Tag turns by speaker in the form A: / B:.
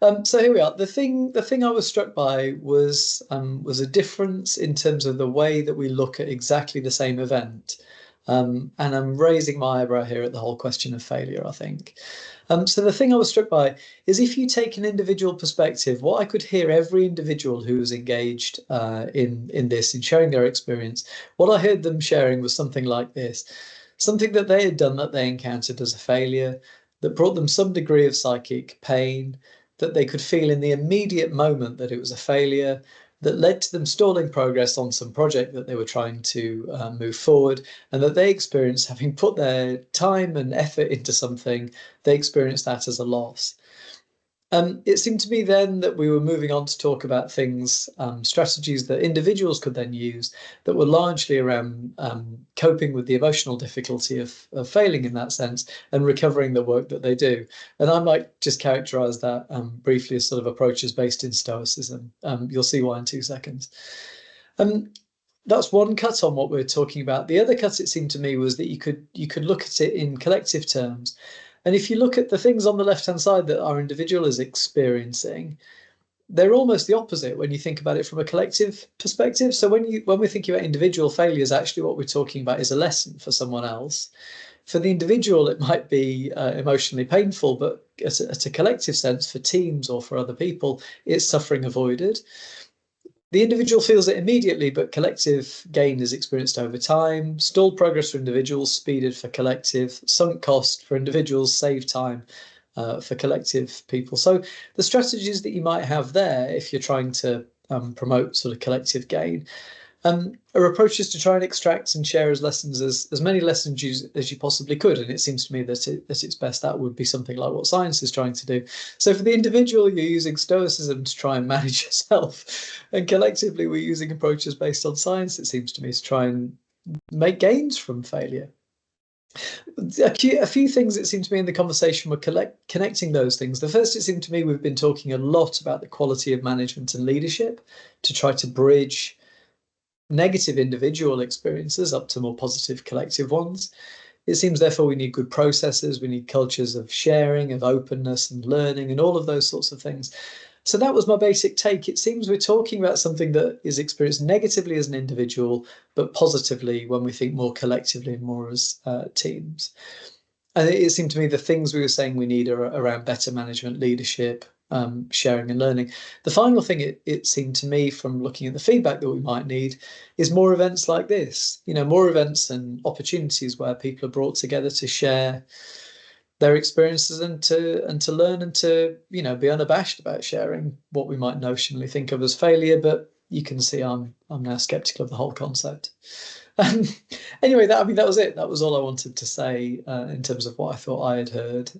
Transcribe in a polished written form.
A: So here we are. The thing I was struck by was a difference in terms of the way that we look at exactly the same event. And I'm raising my eyebrow here at the whole question of failure, I think. So the thing I was struck by is if you take an individual perspective, what I could hear every individual who was engaged in this, in sharing their experience, what I heard them sharing was something like this: something that they had done that they encountered as a failure, that brought them some degree of psychic pain, that they could feel in the immediate moment that it was a failure, that led to them stalling progress on some project that they were trying to move forward, and that they experienced, having put their time and effort into something, they experienced that as a loss. It seemed to me then that we were moving on to talk about things, strategies that individuals could then use that were largely around coping with the emotional difficulty of failing in that sense and recovering the work that they do. And I might just characterize that briefly as sort of approaches based in Stoicism. You'll see why in 2 seconds. Um, that's one cut on what we're talking about. The other cut, it seemed to me, was that you could look at it in collective terms. And if you look at the things on the left-hand side that our individual is experiencing, they're almost the opposite when you think about it from a collective perspective. So when we're thinking about individual failures, actually what we're talking about is a lesson for someone else. For the individual, it might be emotionally painful, but at a collective sense, for teams or for other people, it's suffering avoided. The individual feels it immediately, but collective gain is experienced over time. Stalled progress for individuals, speeded for collective. Sunk cost for individuals, saved time for collective people. So the strategies that you might have there, if you're trying to promote sort of collective gain, are approaches to try and extract and share as many lessons as you possibly could. And it seems to me that at its best, that would be something like what science is trying to do. So for the individual, you're using Stoicism to try and manage yourself. And collectively, we're using approaches based on science, it seems to me, to try and make gains from failure. A few things that seem to me in the conversation were connecting those things. The first, it seemed to me, we've been talking a lot about the quality of management and leadership to try to bridge negative individual experiences up to more positive collective ones. It seems, therefore, we need good processes, we need cultures of sharing, of openness and learning, and all of those sorts of things. So that was my basic take. It seems we're talking about something that is experienced negatively as an individual, but positively when we think more collectively and more as teams. And it seemed to me the things we were saying we need are around better management, leadership, sharing and learning. The final thing it seemed to me from looking at the feedback that we might need is more events like this, more events and opportunities where people are brought together to share their experiences and to learn and to, be unabashed about sharing what we might notionally think of as failure. But you can see I'm now skeptical of the whole concept. Um, anyway, that was it. That was all I wanted to say in terms of what I thought I had heard.